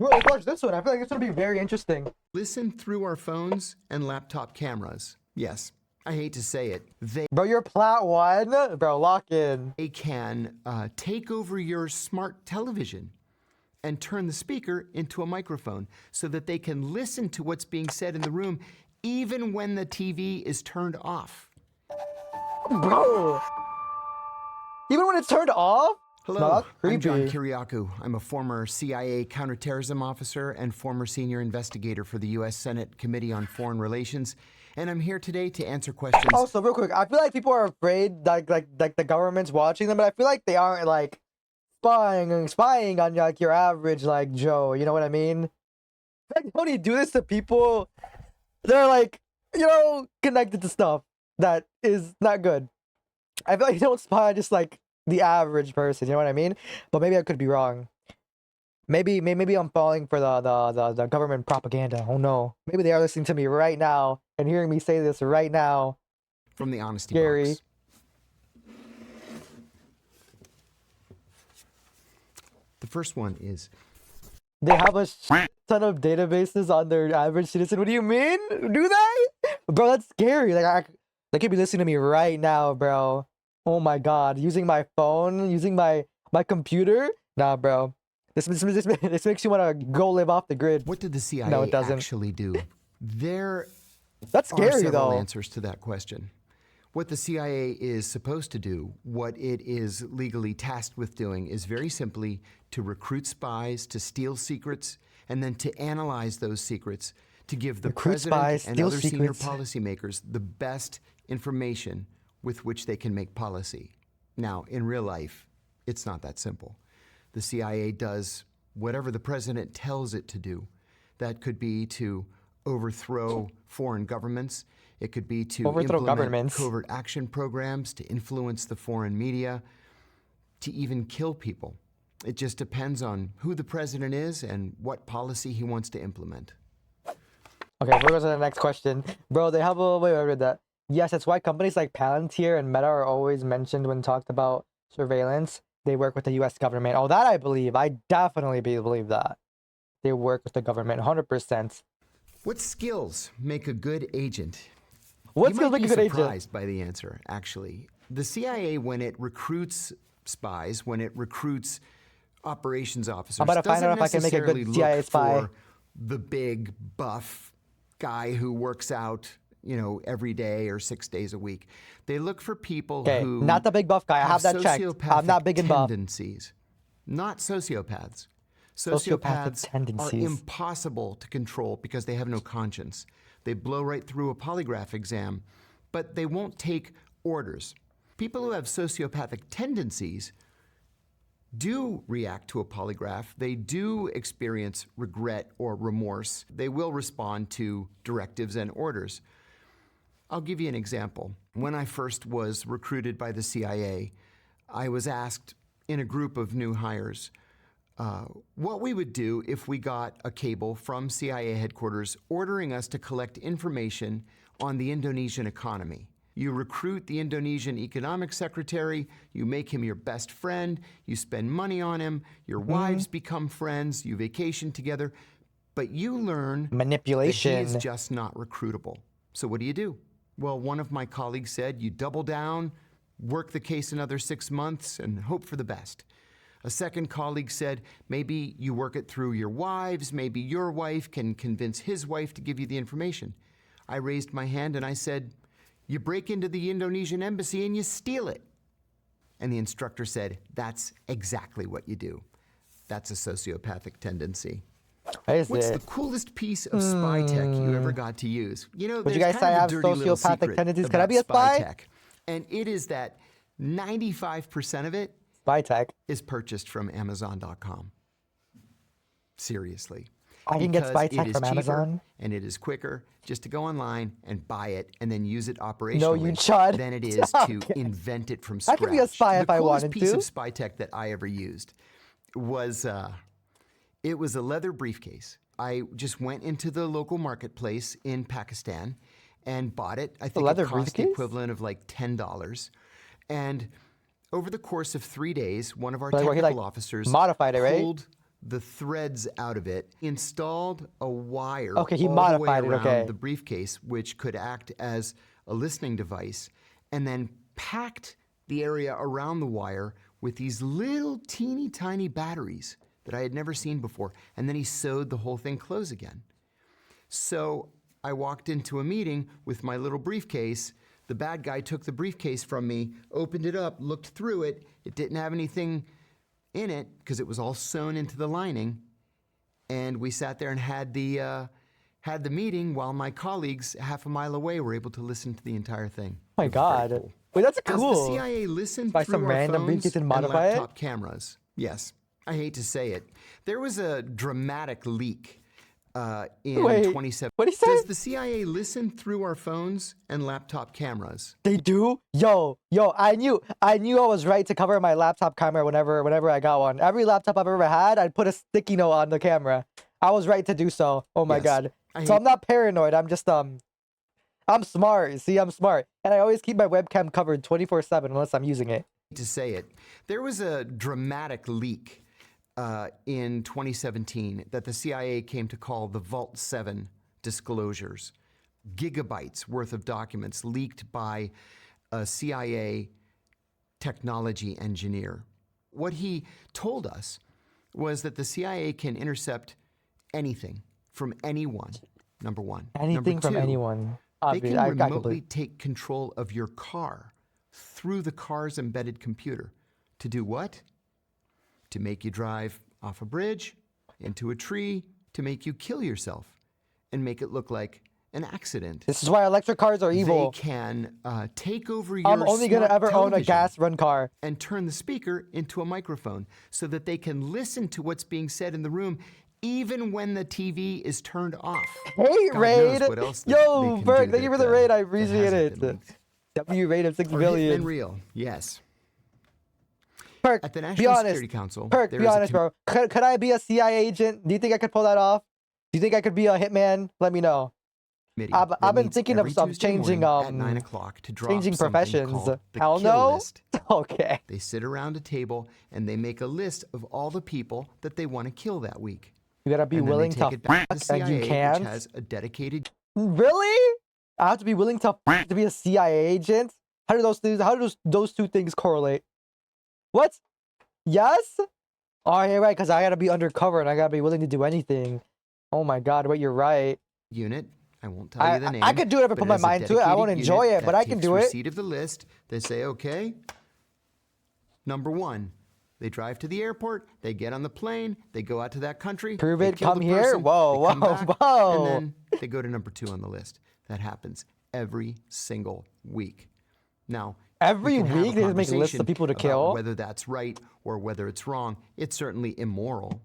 Bro, let's watch this one. I feel like it's gonna be very interesting. Listen through our phones and laptop cameras. Yes, I hate to say it. Bro, you're plat one. Bro, lock in. They can take over your smart television and turn the speaker into a microphone so that they can listen to what's being said in the room even when the TV is turned off. Bro. Even when it's turned off? Hello, I'm John creepy. Kiriakou. I'm a former CIA counterterrorism officer and former senior investigator for the U.S. Senate Committee on Foreign Relations, and I'm here today to answer questions. Also, real quick, I feel like people are afraid like the government's watching them, but I feel like they aren't like spying on like your average like Joe. You know what I mean? Like, how do you do this to people? They're like, connected to stuff that is not good. I feel like you don't spy on just like the average person. You know what I mean? But maybe I could be wrong. Maybe I'm falling for the government propaganda. Oh no. Maybe they are listening to me right now and hearing me say this right now. From the honesty Gary. box. The first one is, They have a ton of databases on their average citizen. What do you mean? Do they? Bro, that's scary. Like, they could be listening to me right now, bro. Oh my god. Using my phone, using my computer. Nah, bro. This makes you want to go live off the grid. what did the CIA No, it doesn't. actually do? There That's are scary, several though. answers to that question. What the CIA is supposed to do, what it is legally tasked with doing, is very simply to recruit spies, to steal secrets, and then to analyze those secrets to give the Recruit president spies, and steal other senior secrets. policymakers the best information with which they can make policy. Now, in real life, it's not that simple. The CIA does whatever the president tells it to do. That could be to overthrow foreign governments. It could be to Overthrow implement governments. covert action programs, to influence the foreign media, to even kill people. It just depends on who the president is and what policy he wants to implement. Okay, we'll go to the next question. Bro, they have a... Wait, I read that. Yes, that's why companies like Palantir and Meta are always mentioned when talked about surveillance. They work with the U.S. government. Oh, that I believe. I definitely believe that. They work with the government, 100%. What skills make a good agent? What You skills might make be a good agent? surprised by the answer, actually. The CIA, when it recruits spies, when it recruits operations officers, I'm about to find doesn't out if I can make a good necessarily CIA look spy. for the big, buff guy who works out, every day or 6 days a week. They look for people Okay, who not the big buff guy. I have that checked. I'm not big and buff. tendencies, not sociopaths. Sociopathic Sociopaths are tendencies. impossible to control because they have no conscience. They blow right through a polygraph exam, but they won't take orders. People who have sociopathic tendencies do react to a polygraph. They do experience regret or remorse. They will respond to directives and orders. I'll give you an example. When I first was recruited by the CIA, I was asked in a group of new hires what we would do if we got a cable from CIA headquarters ordering us to collect information on the Indonesian economy. You recruit the Indonesian economic secretary, you make him your best friend, you spend money on him, your wives become friends, you vacation together, but you learn that he Manipulation. is just not recruitable. So what do? Well, one of my colleagues said, you double down, work the case another 6 months, and hope for the best. A second colleague said, maybe you work it through your wives, maybe your wife can convince his wife to give you the information. I raised my hand and I said, you break into the Indonesian embassy and you steal it. And the instructor said, that's exactly what you do. That's a sociopathic tendency. Is What's it? the coolest piece of spy tech you ever got to use? Would you there's guys kind say I of a have dirty little sociopathic secret tendencies? Can I about be a spy? tech, and it is that 95% of it Spy tech. is purchased from Amazon.com. Seriously. I can get Because spy it tech is from cheaper Amazon. and it is quicker just to go online and buy it and then use it operationally No, you chud. than it is to Okay. invent it from I scratch. could be a spy if the I coolest wanted piece to. of spy tech that I ever used was it was a leather briefcase. I just went into the local marketplace in Pakistan and bought it. I think leather it cost the briefcase? equivalent of like $10. And over the course of 3 days, one of our Like, what, he, technical like, officers modified it, right? pulled the threads out of it, installed a wire Okay, he all the way modified it, around okay. the briefcase, which could act as a listening device, and then packed the area around the wire with these little teeny tiny batteries that I had never seen before. And then he sewed the whole thing closed again. So I walked into a meeting with my little briefcase. The bad guy took the briefcase from me, opened it up, looked through it. It didn't have anything in it because it was all sewn into the lining. And we sat there and had the meeting while my colleagues half a mile away were able to listen to the entire thing. Oh my It was very God. cool. Wait, that's Does cool. the CIA listen By through some our random phones briefcase and and modify it? laptop cameras? Yes. I hate to say it. There was a dramatic leak in Wait, 2017. what'd he say? Does the CIA listen through our phones and laptop cameras? They do? Yo, I knew I was right to cover my laptop camera whenever I got one. Every laptop I've ever had, I'd put a sticky note on the camera. I was right to do so. Oh my Yes. God. So I'm not paranoid. I'm just I'm smart. See, I'm smart. And I always keep my webcam covered 24/7 unless I'm using it. To say it. There was a dramatic leak in 2017 that the CIA came to call the Vault 7 disclosures. Gigabytes worth of documents leaked by a CIA technology engineer. What he told us was that the CIA can intercept anything from anyone, number one. Anything Number from two, anyone. they Obviously, can I remotely complete. take control of your car through the car's embedded computer. To do what? To make you drive off a bridge, into a tree, to make you kill yourself and make it look like an accident. This is why electric cars are evil. They can take over your I'm only gonna smart ever own a television gas run car. and turn the speaker into a microphone so that they can listen to what's being said in the room even when the TV is turned off. Hey, God Raid! knows what else they Yo, can Berg, do thank you that, for the raid. I that appreciate hasn't it. been leaked. W rate of 6 Or billion. Hitman Real, yes. Perk, At the be National honest. Security Council, Perk, there be is a honest, bro. Could I be a CIA agent? Do you think I could pull that off? Do you think I could be a hitman? Let me know. committee I've that been meets thinking of every some Tuesday changing morning at 9 o'clock to drop changing something professions. called the Hell kill no. list. Okay. They sit around a table and they make a list of all the people that they want to kill that week. You gotta be And then willing they to take it back to the fuck, and CIA, you which can't. has a dedicated Really? I have to be willing to fuck to be a CIA agent. How do those two things correlate? What? Yes? Oh, you're right. Cause I gotta be undercover and I gotta be willing to do anything. Oh my God! Wait, you're right. unit. I won't tell you the name. I could do it if I but put my has a mind to it. I won't dedicated enjoy unit it, but that I can takes do it. receipt of the list. They say, okay. Number one, they drive to the airport. They get on the plane. They go out to that country. Prove they it. kill Come the here. person, Whoa, they come whoa, back, whoa. And then they go to number 2 on the list. That happens every single week. Now, Every we can have week a they just make lists of conversation people to about kill? whether that's right or whether it's wrong. It's certainly immoral.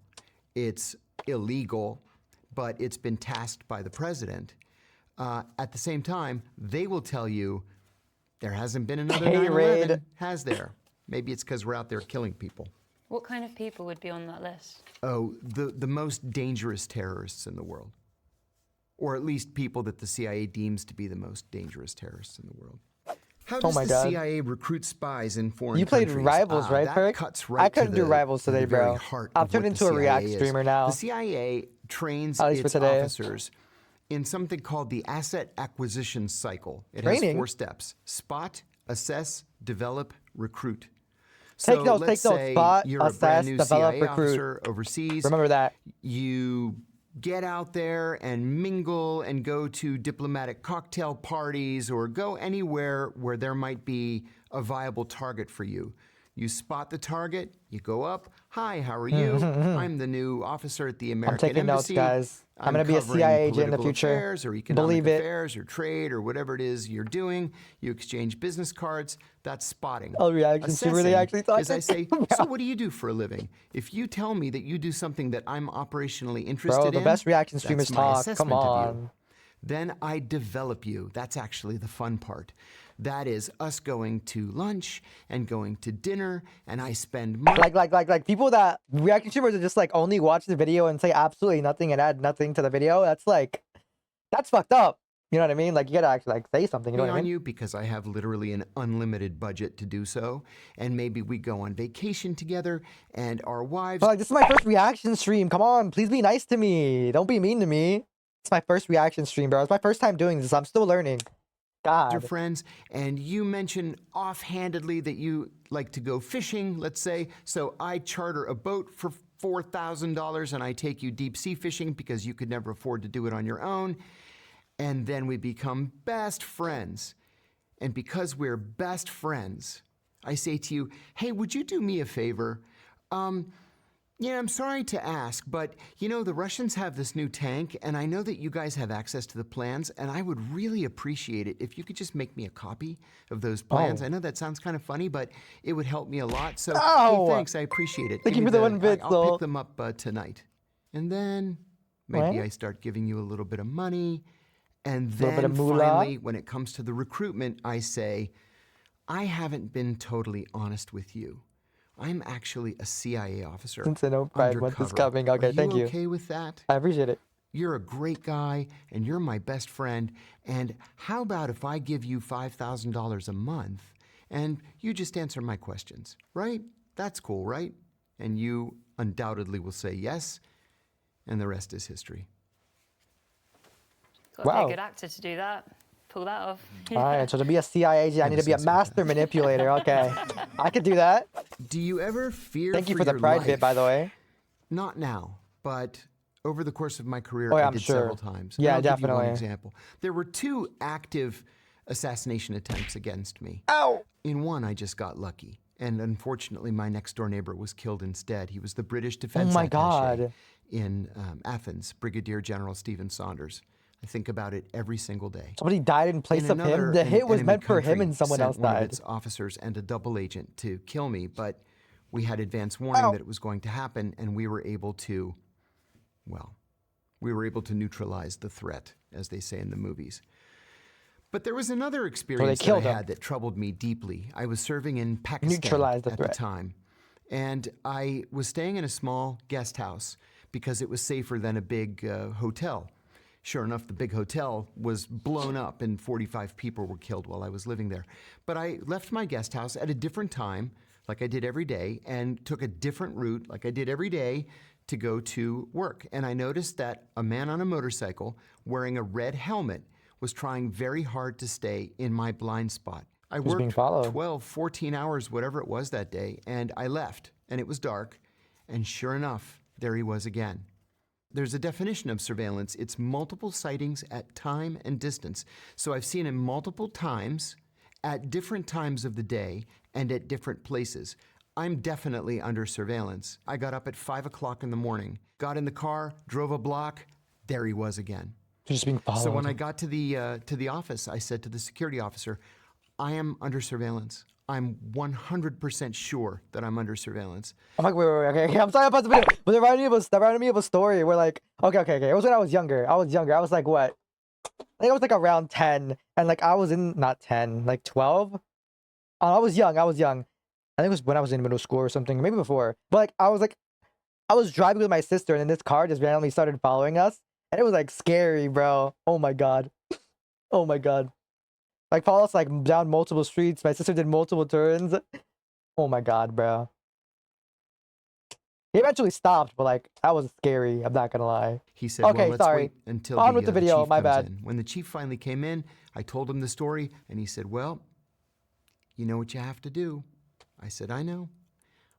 It's illegal, but it's been tasked by the president. At the same time, they will tell you there hasn't been another Hey, 9/11, Raid. has there? Maybe it's because we're out there killing people. What kind of people would be on that list? Oh, the most dangerous terrorists in the world. Or at least people that the CIA deems to be the most dangerous terrorists in the world. How does my the God. CIA recruit spies in foreign You played countries? Rivals, right, that Perk? cuts I right couldn't to do the- Rivals to the today, very bro. heart I've of turned what into the a React CIA is. streamer now. The CIA trains At least for its today. officers in something called the asset acquisition cycle. It Training? has 4 steps: spot, assess, develop, recruit. Take So notes, let's take notes. say Spot, you're a assess, brand new develop, CIA recruit. officer overseas. Remember that. You get out there and mingle and go to diplomatic cocktail parties or go anywhere where there might be a viable target for you. You spot the target, you go up. Hi, how are you? I'm the new officer at the American taking notes, Embassy. guys. I'm gonna be a covering CIA agent in the political future. affairs or economic Believe it. affairs or trade or whatever it is you're doing. You exchange business cards. That's spotting. Oh, reaction streamer, they Assessing actually talking? is I say, so what do you do for a living? If you tell me that you do something that I'm operationally interested Bro, in, the best reaction that's streamers my talk. assessment Come of you. on. Then I develop you. That's actually the fun part. That is us going to lunch and going to dinner, and I spend money. Like people that reaction streamers that just like only watch the video and say absolutely nothing and add nothing to the video. That's fucked up. You know what I mean? Like, you gotta actually like say something. You know what I on mean? you because I have literally an unlimited budget to do so, and maybe we go on vacation together, and our wives. But like, this is my first reaction stream. Come on, please be nice to me. Don't be mean to me. It's my first reaction stream, bro. It's my first time doing this. I'm still learning. Your God. friends, and you mention offhandedly that you like to go fishing, let's say. So I charter a boat for $4,000 and I take you deep sea fishing because you could never afford to do it on your own. And then we become best friends. And because we're best friends, I say to you, hey, would you do me a favor? Yeah, I'm sorry to ask, but you know, the Russians have this new tank, and I know that you guys have access to the plans, and I would really appreciate it if you could just make me a copy of those plans. Oh. I know that sounds kind of funny, but it would help me a lot. So, Ow! hey, thanks, I appreciate it. Thank Give you me for the 1 bit, I'll though. pick them up tonight. And then maybe What? I start giving you a little bit of money, and Little bit then of moolah? finally, when it comes to the recruitment, I say, I haven't been totally honest with you. I'm actually a CIA officer. Since I know Pride Month is undercover. coming. Okay, Are thank you. okay with that? I appreciate it. You're a great guy, and you're my best friend. And how about if I give you $5,000 a month, and you just answer my questions, right? That's cool, right? And you undoubtedly will say yes, and the rest is history. Got to be Wow. a good actor to do that. Pull that off. All right, so to be a CIA agent, I I'm need a to be a master sociopath. manipulator. Okay, I could do that. Do you ever fear Thank you for the your Pride life? bit, by the way. Not now, but over the course of my career, Oh, yeah, I I'm did sure. several times. Yeah, I'll give you one definitely. example. There were 2 active assassination attempts against me. Ow! In one, I just got lucky. And unfortunately, my next door neighbor was killed instead. He was the British defense my attaché God. in Athens, Brigadier General Stephen Saunders. I think about it every single day. Somebody died in place In of him. another, The an hit was enemy meant for him country and someone sent else one of died. its officers and a double agent to kill me, but we had advance warning Ow. that it was going to happen, and we were able to, well, we were able to neutralize the threat, as they say in the movies. But there was another experience that I killed him. had that troubled me deeply. I was serving in Pakistan Neutralize the at threat. the time, and I was staying in a small guest house because it was safer than a big hotel. Sure enough, the big hotel was blown up and 45 people were killed while I was living there. But I left my guest house at a different time, like I did every day, and took a different route, like I did every day, to go to work. And I noticed that a man on a motorcycle wearing a red helmet was trying very hard to stay in my blind spot. I being worked followed. 12, 14 hours, whatever it was that day, and I left, and it was dark, and sure enough, there he was again. There's a definition of surveillance. It's multiple sightings at time and distance. So I've seen him multiple times at different times of the day and at different places. I'm definitely under surveillance. I got up at 5 o'clock in the morning, got in the car, drove a block, there he was again. You're just being followed. So when I got to the office, I said to the security officer, I am under surveillance. I'm 100% sure that I'm under surveillance. I'm like, wait, okay. I'm sorry about the video, but that reminded me of a story where like, okay. It was when I was younger. I was like, what? I think I was like around 10, and like I was in not 10, like 12. I was young. I think it was when I was in middle school or something, maybe before. But like, I was driving with my sister, and then this car just randomly started following us, and it was like scary, bro. Oh my god, oh my god. Like, followed us like down multiple streets. My sister did multiple turns. Oh my god, bro. He eventually stopped, but like that was scary. I'm not gonna lie. He said, Okay, well, let's sorry. wait until On with the video, chief my comes bad. in. When the chief finally came in, I told him the story, and he said, well, you know what you have to do. I said, I know.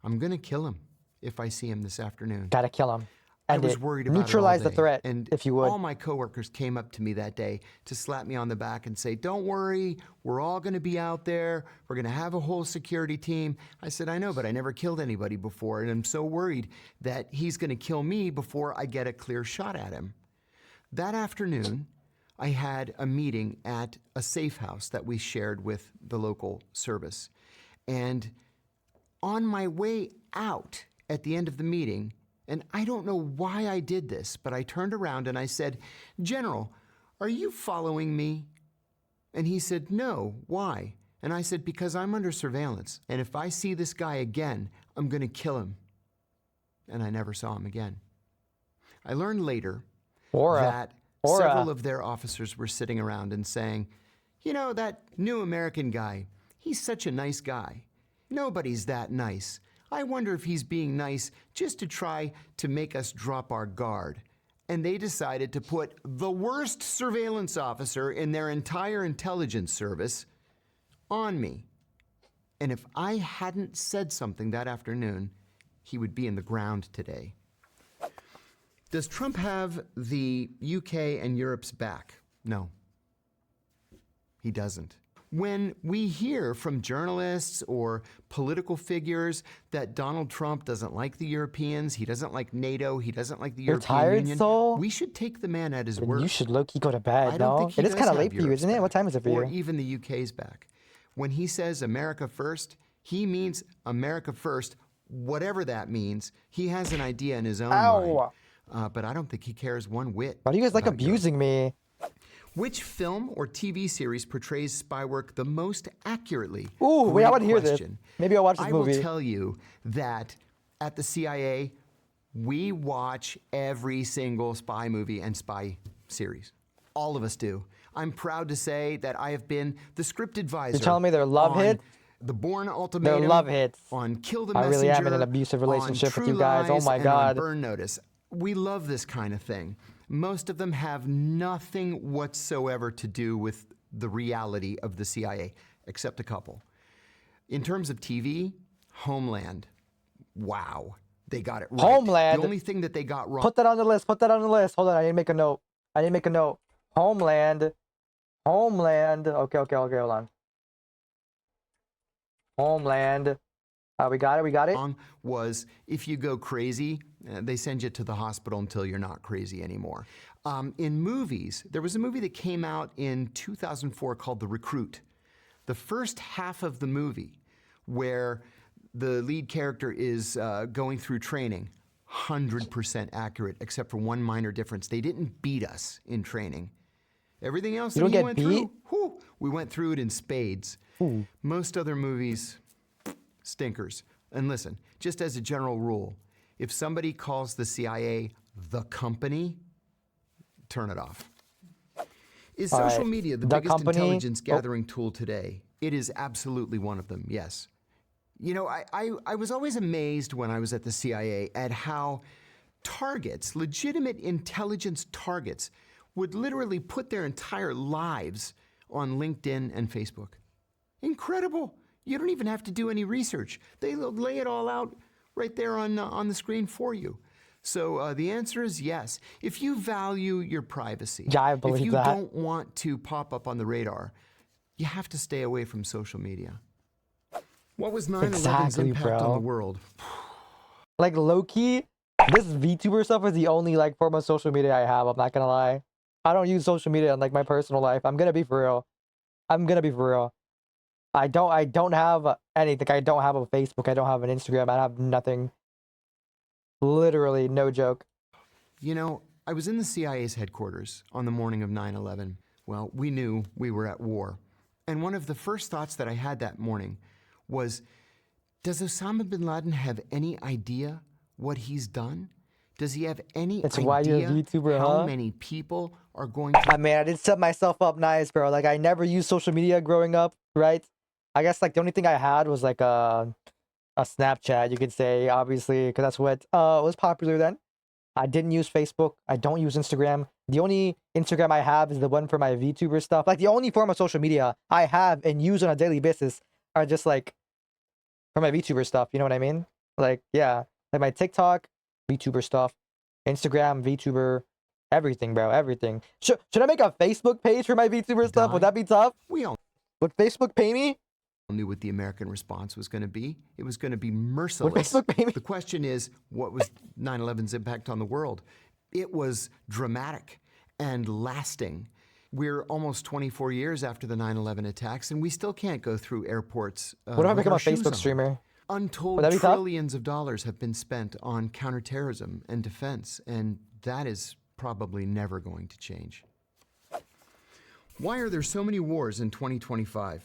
I'm going to kill him if I see him this afternoon. Gotta kill him. I was worried about Neutralize it all the day. threat, and if you would. all my coworkers came up to me that day to slap me on the back and say, don't worry, we're all going to be out there. We're going to have a whole security team. I said, I know, but I never killed anybody before, and I'm so worried that he's going to kill me before I get a clear shot at him. That afternoon, I had a meeting at a safe house that we shared with the local service. And on my way out at the end of the meeting, and I don't know why I did this, but I turned around and I said, General, are you following me? And he said, no, why? And I said, because I'm under surveillance, and if I see this guy again, I'm going to kill him. And I never saw him again. I learned later that Several of their officers were sitting around and saying, you know, that new American guy, he's such a nice guy. Nobody's that nice. I wonder if he's being nice just to try to make us drop our guard. And they decided to put the worst surveillance officer in their entire intelligence service on me. And if I hadn't said something that afternoon, he would be in the ground today. Does Trump have the UK and Europe's back? No, he doesn't. When we hear from journalists or political figures that Donald Trump doesn't like the Europeans, he doesn't like NATO, he doesn't like the European Union, Soul? we should take the man at his word. You should low-key go to bed, I don't no? think he It is does kind of have late for you, Europe's isn't it? What back, time is it for or you? even the UK's back. When he says America first, he means America first, whatever that means. He has an idea in his own mind. But I don't think he cares one whit. Why do you guys like about Europe. abusing me? Which film or TV series portrays spy work the most accurately? Ooh, wait, I Great want to hear this. question. Maybe I'll watch this I movie. will tell you that at the CIA, we watch every single spy movie and spy series. All of us do. I'm proud to say that I have been the script advisor. You're telling me they're love on hits? The Bourne Ultimatum. They're love hits. On Kill the I Messenger. really am in an abusive relationship on with you True guys. Oh Lies, my and God. on Burn Notice. We love this kind of thing. Most of them have nothing whatsoever to do with the reality of the CIA, except a couple. In terms of TV, Homeland. Wow. They got it right. Homeland? The only thing that they got wrong. Put that on the list. Put that on the list. Hold on. I need to make a note. Homeland. Okay, hold on. Homeland. We got it. Was if you go crazy, they send you to the hospital until you're not crazy anymore. In movies, there was a movie that came out in 2004 called The Recruit. The first half of the movie, where the lead character is going through training, 100% accurate, except for one minor difference. They didn't beat us in training. Everything else You that don't we get went beat? through, we went through it in spades. Ooh. Most other movies, stinkers. And listen, just as a general rule, if somebody calls the CIA the company, turn it off. Is social media the biggest intelligence gathering tool today? It is absolutely one of them, yes. You know, I was always amazed when I was at the CIA at how targets, legitimate intelligence targets, would literally put their entire lives on LinkedIn and Facebook. Incredible. You don't even have to do any research. They lay it all out right there on the screen for you. So the answer is yes. If you value your privacy, Yeah, I believe if you that. don't want to pop up on the radar, you have to stay away from social media. What was 9/11's Exactly, impact on bro. the world? Like low-key, this VTuber stuff is the only like form of social media I have. I'm not gonna lie. I don't use social media in like my personal life. I'm gonna be for real. I don't have anything. I don't have a Facebook. I don't have an Instagram. I have nothing. Literally, no joke. You know, I was in the CIA's headquarters on the morning of 9/11. Well, we knew we were at war. And one of the first thoughts that I had that morning was, does Osama bin Laden have any idea what he's done? Does he have any It's idea why you're a VTuber, how huh? many people are going to... I mean, I did set myself up nice, bro. Like, I never used social media growing up, right? I guess, like, the only thing I had was, like, a Snapchat, you could say, obviously, because that's what was popular then. I didn't use Facebook. I don't use Instagram. The only Instagram I have is the one for my VTuber stuff. Like, the only form of social media I have and use on a daily basis are just, like, for my VTuber stuff. You know what I mean? Like, yeah. Like, my TikTok, VTuber stuff. Instagram, VTuber, everything, bro. Everything. Should I make a Facebook page for my VTuber stuff? Would that be tough? We all Would Facebook pay me? knew what the American response was going to be. It was going to be Would merciless. Facebook pay me? The question is, what was 9/11's impact on the world? It was dramatic and lasting. We're almost 24 years after the 9/11 attacks, and we still can't go through airports. What if I with become our a shoes Facebook on. streamer? Untold Would that be tough? trillions of dollars have been spent on counterterrorism and defense, and that is probably never going to change. Why are there so many wars in 2025?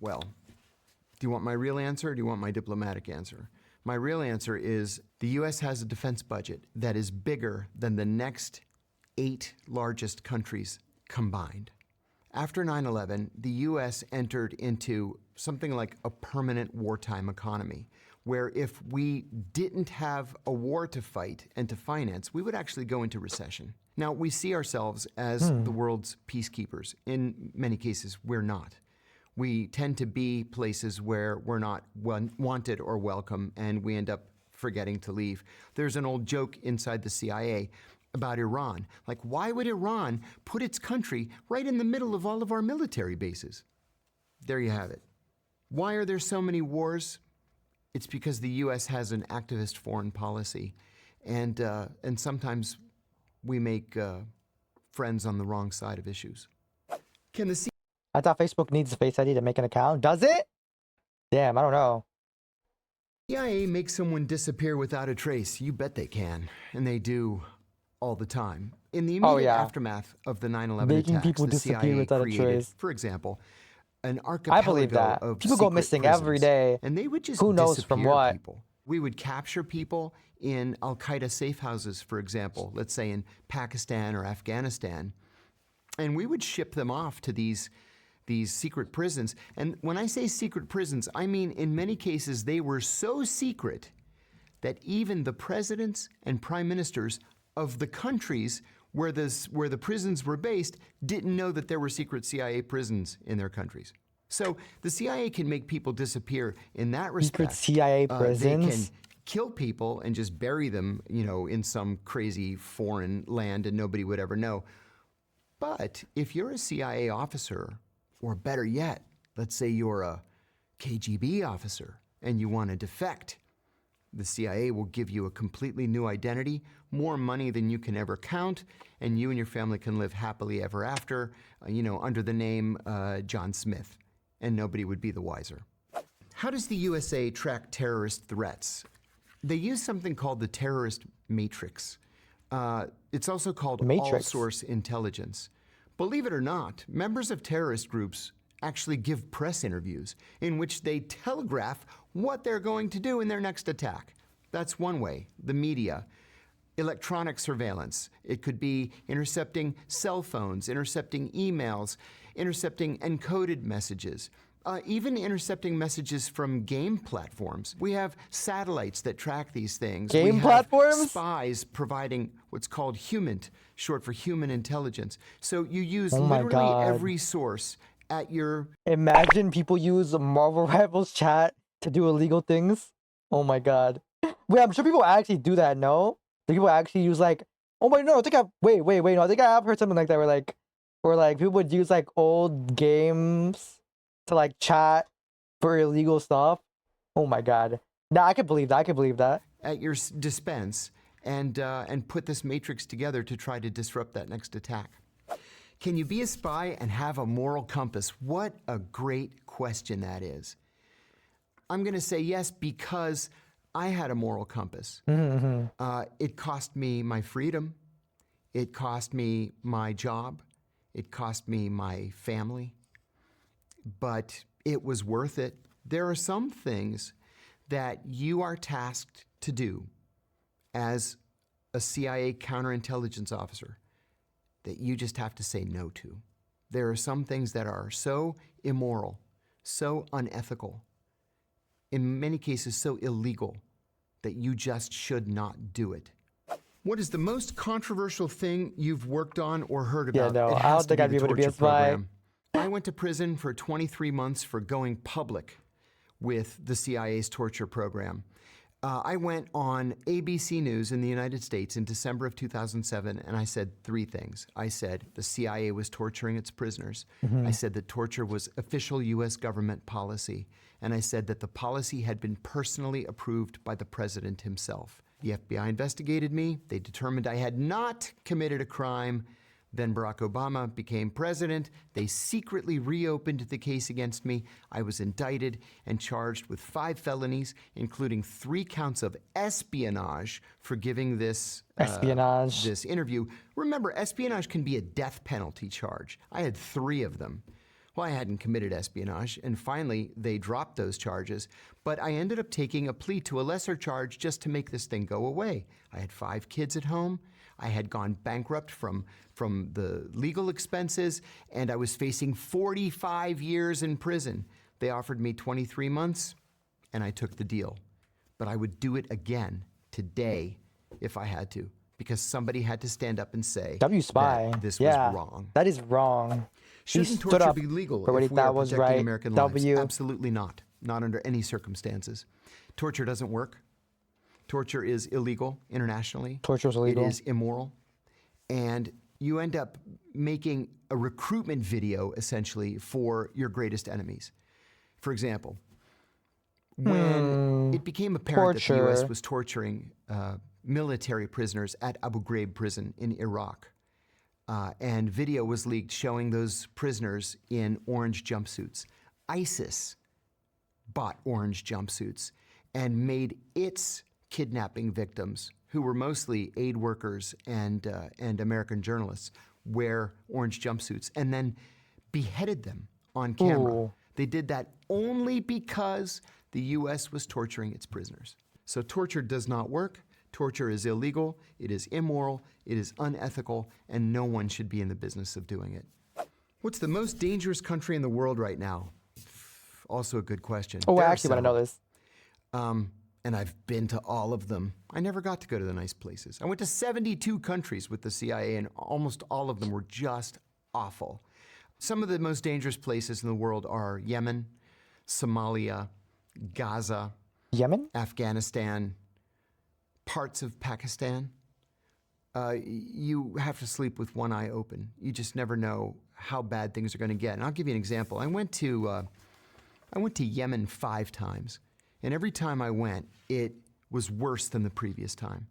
Well, do you want my real answer or do you want my diplomatic answer? My real answer is the U.S. has a defense budget that is bigger than the next 8 largest countries combined. After 9/11, the US entered into something like a permanent wartime economy, where if we didn't have a war to fight and to finance, we would actually go into recession. Now, we see ourselves as the world's peacekeepers. In many cases, we're not. We tend to be places where we're not wanted or welcome, and we end up forgetting to leave. There's an old joke inside the CIA about Iran. Like, why would Iran put its country right in the middle of all of our military bases? There you have it. Why are there so many wars? It's because the U.S. has an activist foreign policy, and sometimes we make friends on the wrong side of issues. Can the I thought Facebook needs a Face ID to make an account. Does it? Damn, I don't know. CIA make someone disappear without a trace? You bet they can, and they do all the time. In the immediate aftermath of the 9/11 Making attacks, people the disappear CIA without a created, trace. for example, an I archipelago believe that. of People go secret missing prisons, every day. and they would just Who knows from disappear what? people. We would capture people in Al-Qaeda safe houses, for example, let's say in Pakistan or Afghanistan, and we would ship them off to these secret prisons. And when I say secret prisons, I mean in many cases they were so secret that even the presidents and prime ministers of the countries where the prisons were based didn't know that there were secret CIA prisons in their countries. So the CIA can make people disappear in that respect. Secret CIA They prisons? can kill people and just bury them, in some crazy foreign land and nobody would ever know. But if you're a CIA officer, or better yet, let's say you're a KGB officer and you want to defect, the CIA will give you a completely new identity, more money than you can ever count, and you and your family can live happily ever after, under the name John Smith, and nobody would be the wiser. How does the USA track terrorist threats? They use something called the terrorist matrix. It's also called all-source intelligence. Believe it or not, members of terrorist groups actually give press interviews in which they telegraph what they're going to do in their next attack. That's one way. The media. Electronic surveillance. It could be intercepting cell phones, intercepting emails, intercepting encoded messages, even intercepting messages from game platforms. We have satellites that track these things. Game platforms? Spies providing what's called HUMINT, short for human intelligence. So you use Oh my literally God. every source at your... Imagine people use Marvel Rivals chat to do illegal things. Oh my God. Wait, I'm sure people actually do that, no? Do people actually use oh my, no, I think no, I think I've heard something like that where people would use old games to chat for illegal stuff. Oh my God. Nah, I can believe that. At your dispense and put this matrix together to try to disrupt that next attack. Can you be a spy and have a moral compass? What a great question that is. I'm going to say yes because I had a moral compass. It cost me my freedom. It cost me my job. It cost me my family. But it was worth it. There are some things that you are tasked to do as a CIA counterintelligence officer that you just have to say no to. There are some things that are so immoral, so unethical, in many cases so illegal, that you just should not do it. What is the most controversial thing you've worked on or heard about? Yeah, no, It I has don't think to I'd be able to be a torture spy. program. I went to prison for 23 months for going public with the CIA's torture program. I went on ABC News in the United States in December of 2007, and I said 3 things. I said the CIA was torturing its prisoners. I said that torture was official U.S. government policy. And I said that the policy had been personally approved by the president himself. The FBI investigated me. They determined I had not committed a crime. Then Barack Obama became president. They secretly reopened the case against me. I was indicted and charged with 5 felonies, including 3 counts of espionage for giving this this interview. Remember, espionage can be a death penalty charge. I had 3 of them. Well, I hadn't committed espionage, and finally they dropped those charges, but I ended up taking a plea to a lesser charge just to make this thing go away. I had 5 kids at home. I had gone bankrupt from the legal expenses, and I was facing 45 years in prison. They offered me 23 months, and I took the deal. But I would do it again today if I had to, because somebody had to stand up and say W spy. that this Yeah, was wrong. that is wrong. He Shouldn't stood torture up be legal for what he if we are thought was protecting right. American lives? W. Absolutely not. Not under any circumstances. Torture doesn't work. Torture is illegal internationally. Torture is illegal. It is immoral. And you end up making a recruitment video, essentially, for your greatest enemies. For example, when it became apparent that the U.S. Torture. was torturing military prisoners at Abu Ghraib prison in Iraq, and video was leaked showing those prisoners in orange jumpsuits, ISIS bought orange jumpsuits and made its kidnapping victims, who were mostly aid workers and American journalists, wear orange jumpsuits and then beheaded them on camera. Ooh. They did that only because the U.S. was torturing its prisoners. So torture does not work. Torture is illegal, it is immoral, it is unethical, and no one should be in the business of doing it. What's the most dangerous country in the world right now? Also a good question. Oh, There I are actually want to know several. this. And I've been to all of them. I never got to go to the nice places. I went to 72 countries with the CIA, and almost all of them were just awful. Some of the most dangerous places in the world are Yemen, Somalia, Gaza, Yemen? Afghanistan, parts of Pakistan. You have to sleep with one eye open. You just never know how bad things are going to get. And I'll give you an example. I went to Yemen 5 times, and every time I went, it was worse than the previous time.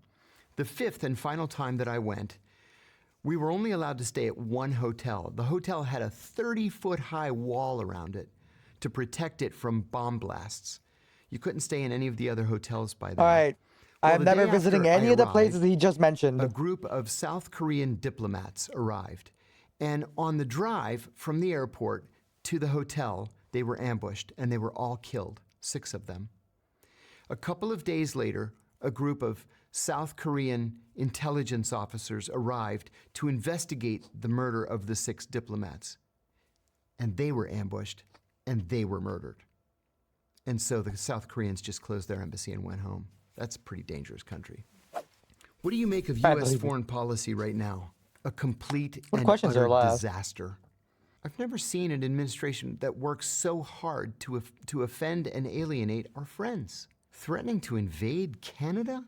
The 5th and final time that I went, we were only allowed to stay at one hotel. The hotel had a 30-foot high wall around it to protect it from bomb blasts. You couldn't stay in any of the other hotels by then. All right. Well, I'm the never day visiting after any I of the arrived, places he just mentioned. a group of South Korean diplomats arrived. And on the drive from the airport to the hotel, they were ambushed and they were all killed, 6 of them. A couple of days later, a group of South Korean intelligence officers arrived to investigate the murder of the 6 diplomats. And they were ambushed and they were murdered. And so the South Koreans just closed their embassy and went home. That's a pretty dangerous country. What do you make of I U.S. believe it. foreign policy right now? A complete What and questions are utter left? disaster. I've never seen an administration that works so hard to offend and alienate our friends. Threatening to invade Canada?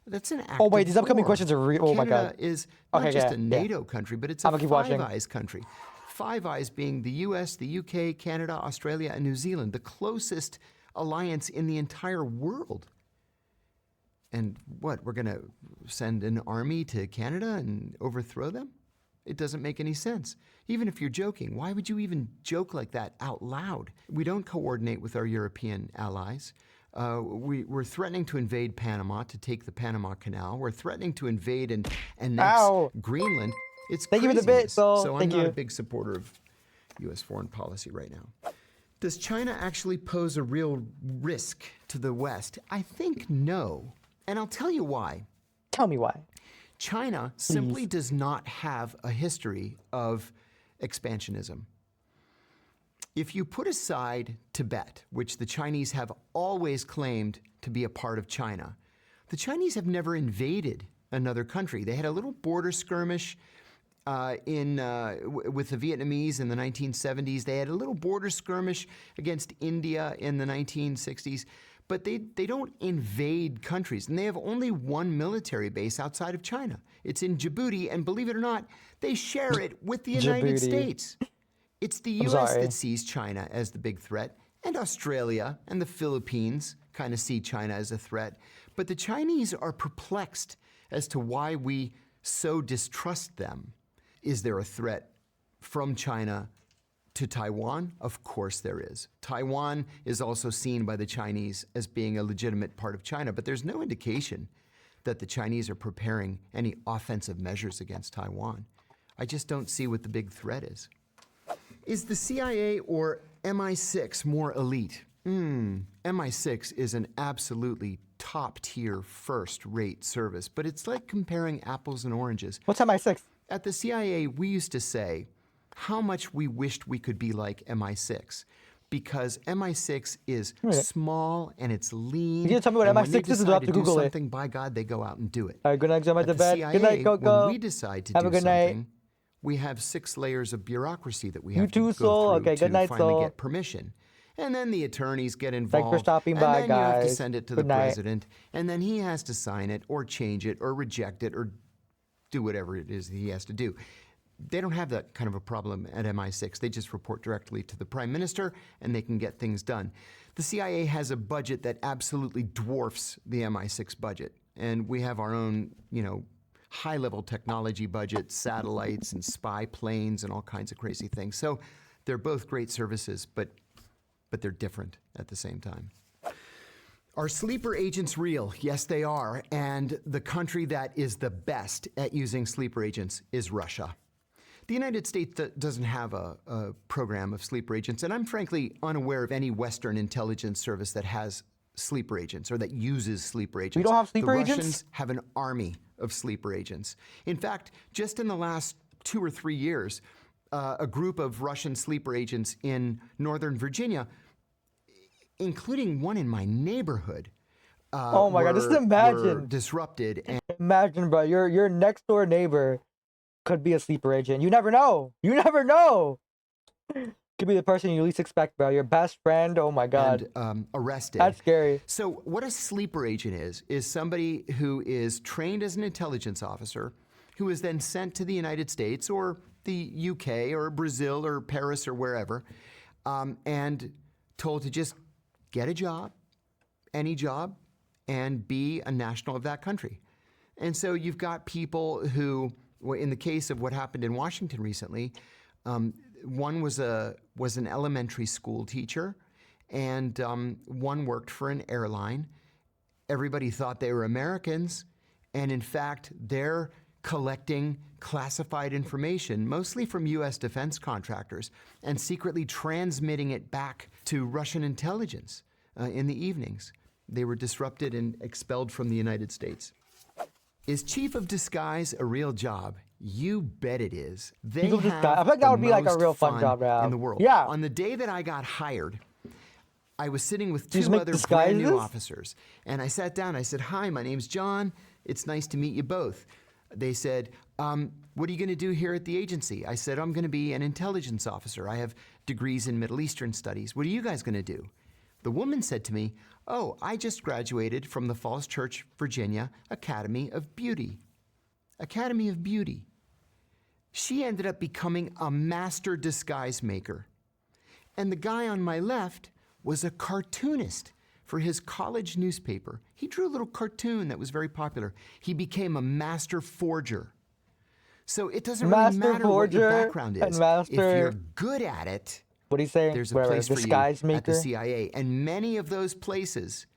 That's an act Oh, wait, of these upcoming war. questions are oh my Canada God. is not Okay, just yeah, a yeah. NATO country, but it's I'm a gonna keep Five watching. Eyes country. Five Eyes being the US, the UK, Canada, Australia, and New Zealand, the closest alliance in the entire world. And what, we're going to send an army to Canada and overthrow them? It doesn't make any sense. Even if you're joking, why would you even joke like that out loud? We don't coordinate with our European allies. We're threatening to invade Panama, to take the Panama Canal. We're threatening to invade and annex Ow. Greenland. It's Thank you for the bit, craziness. Sol. So I'm Thank not you. a big supporter of U.S. foreign policy right now. Does China actually pose a real risk to the West? I think no. And I'll tell you why. Tell me why. China simply does not have a history of expansionism. If you put aside Tibet, which the Chinese have always claimed to be a part of China, the Chinese have never invaded another country. They had a little border skirmish with the Vietnamese in the 1970s. They had a little border skirmish against India in the 1960s. But they don't invade countries. And they have only one military base outside of China. It's in Djibouti, and believe it or not, they share it with the United Djibouti. States. It's the US sorry. that sees China as the big threat, and Australia and the Philippines kind of see China as a threat. But the Chinese are perplexed as to why we so distrust them. Is there a threat from China to Taiwan? Of course there is. Taiwan is also seen by the Chinese as being a legitimate part of China, but there's no indication that the Chinese are preparing any offensive measures against Taiwan. I just don't see what the big threat is. Is the CIA or MI6 more elite? MI6 is an absolutely top tier, first rate service, but it's like comparing apples and oranges. What's MI6? At the CIA, we used to say how much we wished we could be like MI6, because MI6 is small and it's lean. You didn't tell me what and when MI6 they is, do I have decide to do Google it? something, by God, they go out and do it. All right, good night, Gemma, At to the bed. CIA, Good night, Coco. when we decide to Have a do good night. something, we have 6 layers of bureaucracy that we You have too, to go Soul. through Okay, to good night, finally Soul. get permission. And then the attorneys get Thanks involved. for stopping and by, then you have to guys. send it to Good the night. president, and then he has to sign it or change it or reject it or do whatever it is he has to do. They don't have that kind of a problem at MI6. They just report directly to the prime minister and they can get things done. The CIA has a budget that absolutely dwarfs the MI6 budget. And we have our own, high-level technology budget, satellites and spy planes and all kinds of crazy things. So they're both great services, but they're different at the same time. Are sleeper agents real? Yes, they are. And the country that is the best at using sleeper agents is Russia. The United States doesn't have a program of sleeper agents, and I'm frankly unaware of any Western intelligence service that has sleeper agents or that uses sleeper agents. We don't have sleeper the agents? Russians have an army of sleeper agents. In fact, just in the last 2 or 3 years, a group of Russian sleeper agents in Northern Virginia, including one in my neighborhood, Oh my God, just were imagine. disrupted. And Imagine, bro, your next door neighbor could be a sleeper agent. You never know. You never know. Could be the person you least expect, bro. Your best friend. Oh my God. Arrested. That's scary. So what a sleeper agent is somebody who is trained as an intelligence officer, who is then sent to the United States or the UK or Brazil or Paris or wherever, and told to just get a job, any job, and be a national of that country. And so you've got people who, in the case of what happened in Washington recently, one was an elementary school teacher, and one worked for an airline. Everybody thought they were Americans, and in fact, they're collecting classified information, mostly from U.S. defense contractors, and secretly transmitting it back to Russian intelligence in the evenings. They were disrupted and expelled from the United States. Is chief of disguise a real job? You bet it is. They Chief of have disguise. I feel like that would be like a the real most fun job to have. in the world. Yeah. On the day that I got hired, I was sitting with you just two make other brand new disguises? officers, and I sat down. I said, "Hi, my name's John. It's nice to meet you both." They said, "What are you going to do here at the agency?" I said, "I'm going to be an intelligence officer. I have degrees in Middle Eastern studies. What are you guys going to do?" The woman said to me, "Oh, I just graduated from the Falls Church, Virginia Academy of Beauty." Academy of Beauty. She ended up becoming a master disguise maker. And the guy on my left was a cartoonist for his college newspaper. He drew a little cartoon that was very popular. He became a master forger. So it doesn't really Master matter what your forger background and is. If master- you're good at it, What do you say? there's a Whatever, place for you disguise at the maker. CIA. And many of those places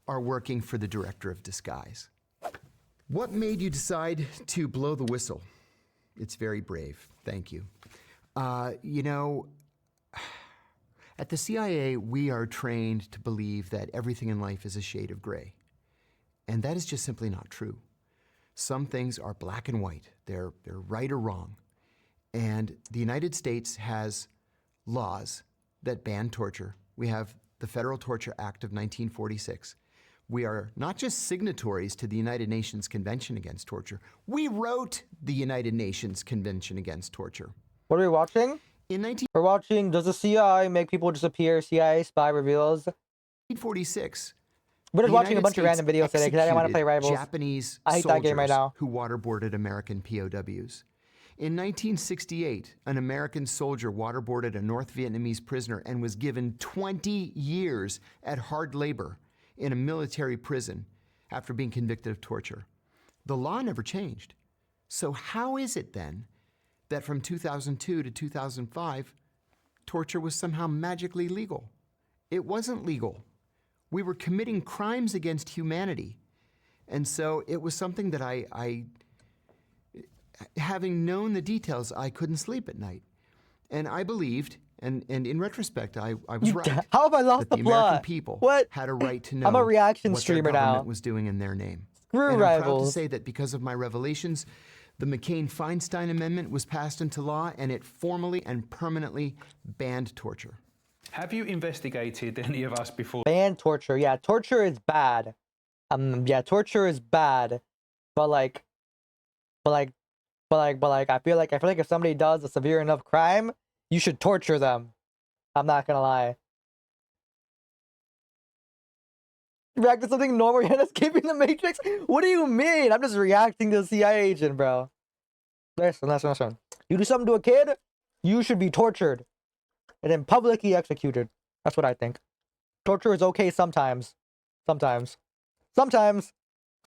are working for the director of disguise. What made you decide to blow the whistle? It's very brave. Thank you. At the CIA, we are trained to believe that everything in life is a shade of gray. And that is just simply not true. Some things are black and white. They're right or wrong. And the United States has laws that ban torture. We have the Federal Torture Act of 1946. We are not just signatories to the United Nations Convention Against Torture. We wrote the United Nations Convention Against Torture. What are we watching? In We're watching Does the CIA Make People Disappear? CIA Spy Reveals. 1946, We're just the watching a United bunch of random States videos today because I didn't want to play executed Rivals. Japanese I hate that game right soldiers now. who waterboarded American POWs. In 1968, an American soldier waterboarded a North Vietnamese prisoner and was given 20 years at hard labor in a military prison after being convicted of torture. The law never changed. So how is it then that from 2002 to 2005, torture was somehow magically legal? It wasn't legal. We were committing crimes against humanity. And so it was something that I having known the details, I couldn't sleep at night. And I believed, And in retrospect, I was right. How have I lost That the the American plot? people What? had a right to know I'm a reaction what their streamer government now. was doing in their name. Screw And I'm proud to rivals. say that because of my revelations, the McCain-Feinstein Amendment was passed into law, and it formally and permanently banned torture. Have you investigated any of us before? Ban torture. Yeah, torture is bad. Yeah, torture is bad. But like, I feel like if somebody does a severe enough crime, you should torture them. I'm not gonna lie. React to something normal, you're escaping the Matrix? What do you mean? I'm just reacting to a CIA agent, bro. Listen. You do something to a kid, you should be tortured. And then publicly executed. That's what I think. Torture is okay sometimes. Sometimes.